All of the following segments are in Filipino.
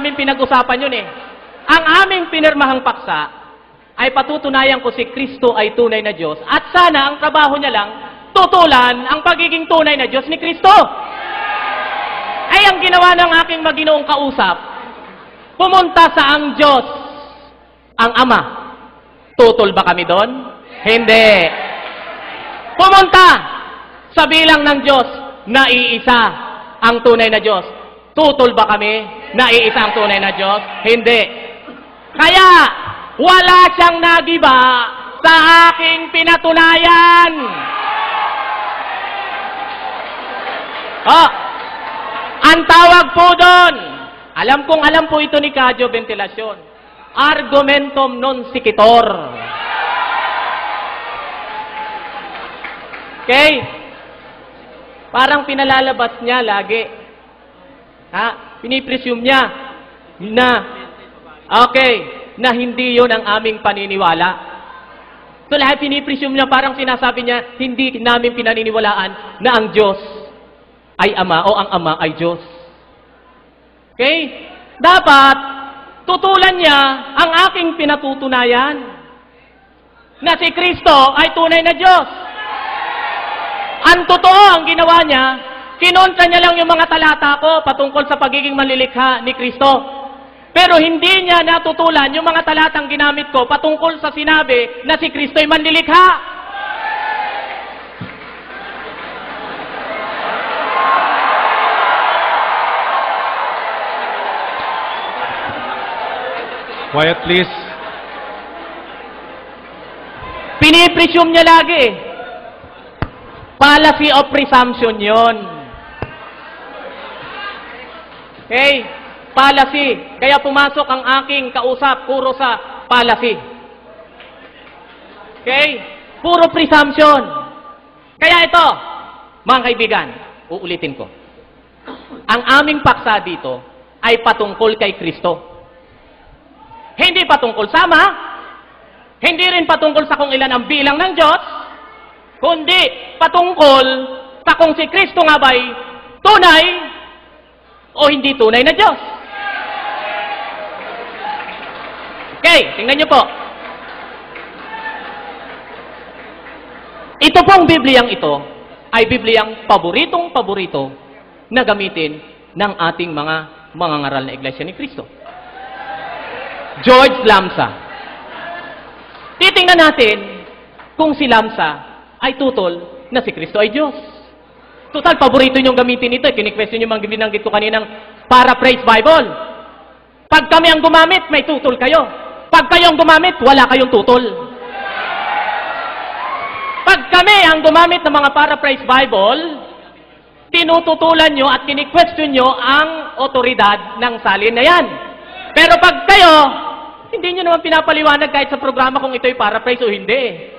namin pinag-usapan yun eh. Ang aming pinirmahang paksa ay patutunayan ko si Kristo ay tunay na Diyos at sana ang trabaho niya lang tutulan ang pagiging tunay na Diyos ni Kristo. Ay ang ginawa ng aking maginoong kausap, pumunta sa ang Diyos, ang Ama. Tutol ba kami doon? Hindi. Pumunta sa bilang ng Diyos na iisa ang tunay na Diyos. Tutol ba kami na iisa ang tunay na Diyos? Hindi. Kaya, wala siyang nagiba sa aking pinatunayan. Ang tawag po doon, alam po ito ni Kadyo Ventilasyon, argumentum non sequitur. Okay? Parang pinalalabas niya lagi. Pinipresume niya na, na hindi yon ang aming paniniwala. So lahat pinipresume niya, parang sinasabi niya, hindi namin pinaniniwalaan na ang Diyos ay Ama o ang Ama ay Diyos. Okay? Dapat, tutulan niya ang aking pinatutunayan na si Kristo ay tunay na Diyos. Ang totoo, ang ginawa niya, kinontra niya lang yung mga talata ko patungkol sa pagiging manlilikha ni Kristo. Pero hindi niya natutulan yung mga talatang ginamit ko patungkol sa sinabi na si Kristo ay manlilikha. Quiet, please. Pinipresume niya lagi. Policy of presumption yon. Okay? Policy. Kaya pumasok ang aking kausap puro sa policy. Okay? Puro presumption. Kaya ito, mga kaibigan, uulitin ko. Ang aming paksa dito ay patungkol kay Kristo. Hindi patungkol sa Ama, hindi rin patungkol sa kung ilan ang bilang ng Diyos, kundi patungkol sa kung si Kristo nga ba'y tunay o hindi tunay na Diyos. Okay, tingnan niyo po. Ito pong Bibliyang ito ay Bibliyang paboritong-paborito na gamitin ng ating mga mangangaral na Iglesia ni Kristo. George Lamsa. Titingnan natin kung si Lamsa ay tutol na si Kristo ay Diyos. Total, paborito niyong gamitin ito. Kini-question yung mga binanggit ko kaninang paraphrase Bible. Pag kami ang gumamit, may tutol kayo. Pag kayo ang gumamit, wala kayong tutol. Pag kami ang gumamit ng mga paraphrase Bible, tinututulan nyo at kini-question nyo ang otoridad ng salin na yan. Pero pag kayo, hindi nyo naman pinapaliwanag kahit sa programa kung ito'y paraphrase o hindi.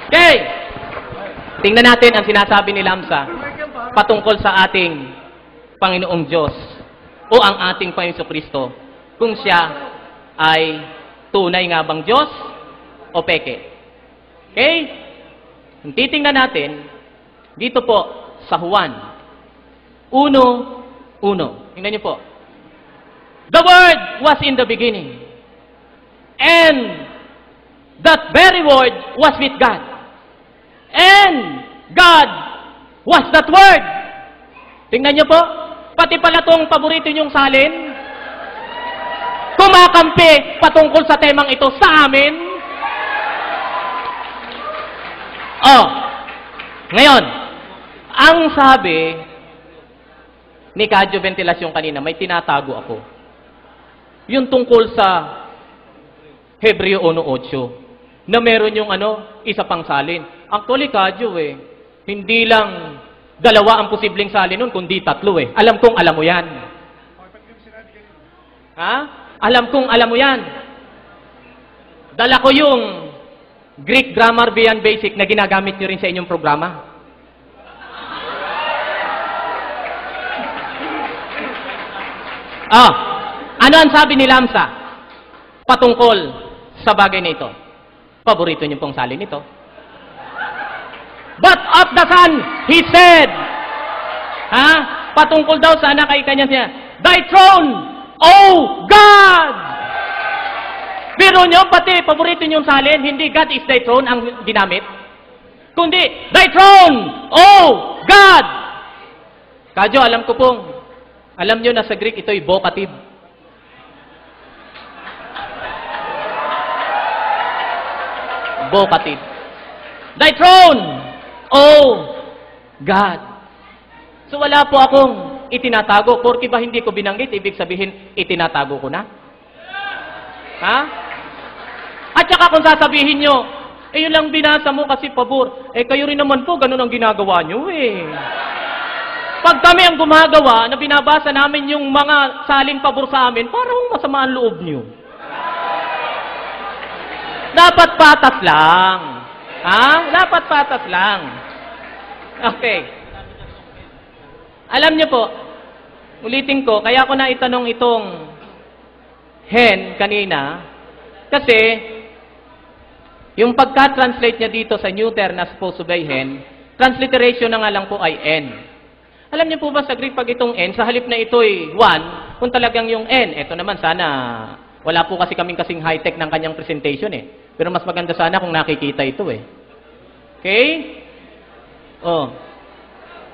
Okay. Tingnan natin ang sinasabi ni Lamsa patungkol sa ating Panginoong Diyos o ang ating Panginoong Kristo kung siya ay tunay nga bang Diyos o peke. Okay? Titingnan natin dito po sa Juan 1:1. Tingnan niyo po. The Word was in the beginning, and that very Word was with God, and God was that Word. Tingnan niyo po, pati pala itong paborito niyong salin, kumakampi patungkol sa temang ito sa amin. Ngayon, ang sabi ni Kadyo Ventilasyon kanina, may tinatago ako. Yung tungkol sa Hebreo 1:8 na meron yung isa pang salin. Actually, Kadyo hindi lang dalawa ang posibleng salin nun, kundi 3 Alam kong alam mo yan. Alam kong alam mo yan. Dala ko yung Greek Grammar Beyond Basic na ginagamit nyo rin sa inyong programa. Ano ang sabi ni Lamsa patungkol sa bagay nito? Paborito niyo pong salin nito. But of the Son, He said, patungkol daw sa anak ay kanya siya, Thy throne, O God! Biro nyo, pati paborito nyo salin, hindi God is thy throne ang ginamit. Kundi, thy throne, O God! Kadyo, alam ko pong, alam nyo na sa Greek, ito'y vocative. Vocative. Thy throne, O God. So wala po akong itinatago. Porke ba hindi ko binanggit, ibig sabihin, itinatago ko na? Ha? At saka kung sasabihin nyo, yun lang binasa mo kasi pabor. Kayo rin naman po, ganun ang ginagawa nyo Pag kami ang gumagawa, na binabasa namin yung mga saling pabor sa amin, parang masama ang loob nyo. Dapat patas lang. Ha? Dapat patas lang. Okay. Alam nyo po, ulitin ko, kaya ko na itanong itong hen kanina, kasi yung pagka-translate niya dito sa neuter na supposed to be hen, transliteration na nga lang po ay n. Alam niyo po ba sa Greek pag itong n, sa halip na ito'y 1, kung talagang yung n, eto naman sana, wala po kasi kaming kasing high-tech ng kanyang presentation Pero mas maganda sana kung nakikita ito Okay?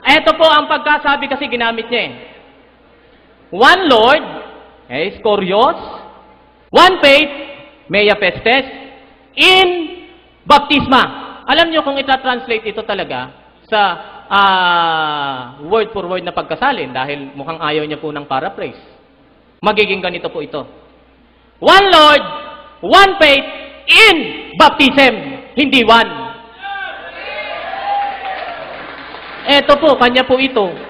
Eto po ang pagkasabi kasi ginamit niya One Lord, Skorios, one faith, mea pestes, in baptisma. Alam niyo kung ita-translate ito talaga sa word for word na pagkasalin dahil mukhang ayaw niya po ng paraphrase. Magiging ganito po ito. One Lord, one faith, in baptism. Hindi one. Eto po, kanya po ito.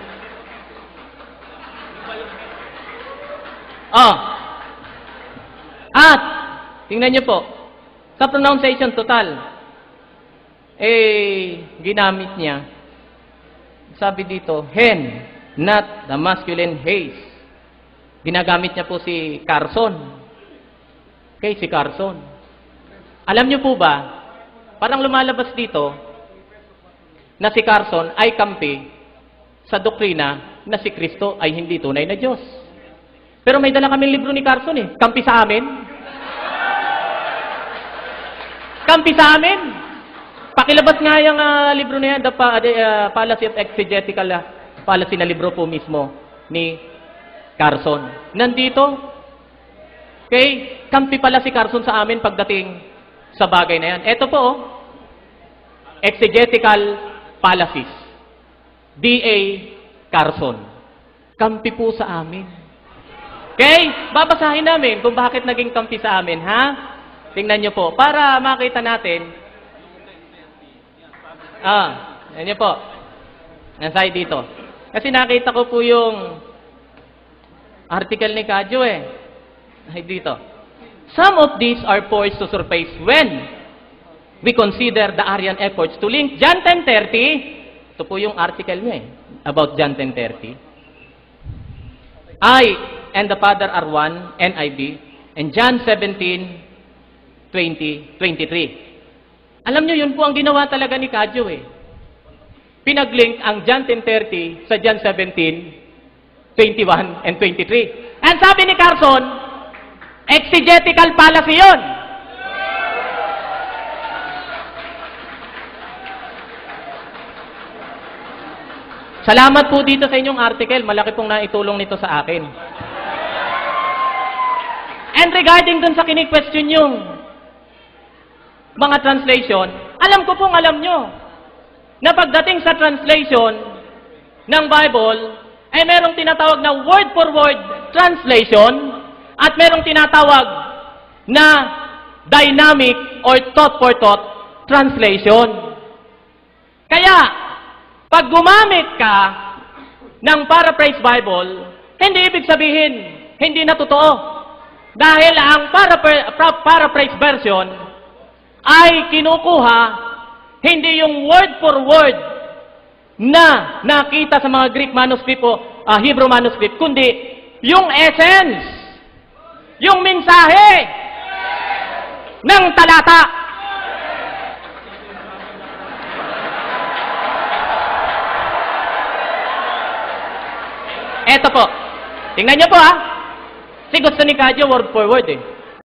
At, tingnan niyo po, sa pronunciation total, ginamit niya, sabi dito, hen, not the masculine haze. Ginagamit niya po si Carson. Okay, si Carson. Alam niyo po ba, parang lumalabas dito, na si Carson ay kampi sa doktrina na si Kristo ay hindi tunay na Diyos. Pero may dala kaming libro ni Carson kampi sa amin. Kampi sa amin. Pakilabas nga yung libro na yan, The Fallacy of Exegetical Fallacy na libro po mismo ni Carson. Nandito, okay, kampi pala si Carson sa amin pagdating sa bagay na yan. Ito po, Exegetical Fallacies. D.A. Carson. Kampi po sa amin. Okay? Babasahin namin kung bakit naging kampi sa amin, ha? Tingnan nyo po. Para makita natin. Yan nyo po. Nasay dito. Kasi nakita ko po yung article ni Kadyo Ay dito. Some of these are poised to surface when we consider the Arian efforts to link John 10:30. Ito po yung article niya about John 10:30. I and the Father are one, NIV, and John 17:20-23. Alam nyo, yun po ang ginawa talaga ni Kadyo Pinaglink ang John 10:30 sa John 17:21 and 23. And sabi ni Carson, exegetical fallacy yun. Salamat po dito sa inyong article. Malaki pong naitulong nito sa akin. And regarding dun sa kini-question yung mga translation, alam ko pong alam nyo na pagdating sa translation ng Bible, ay merong tinatawag na word for word translation at merong tinatawag na dynamic or thought for thought translation. Kaya, pag gumamit ka ng paraphrase Bible, hindi ibig sabihin, hindi na totoo. Dahil ang paraphrase version ay kinukuha hindi yung word for word na nakita sa mga Greek manuscript o Hebrew manuscript, kundi yung essence, yung mensahe ng talata. Eto po. Tingnan niyo po ha. Si gusto ni Kadyo word for word eh.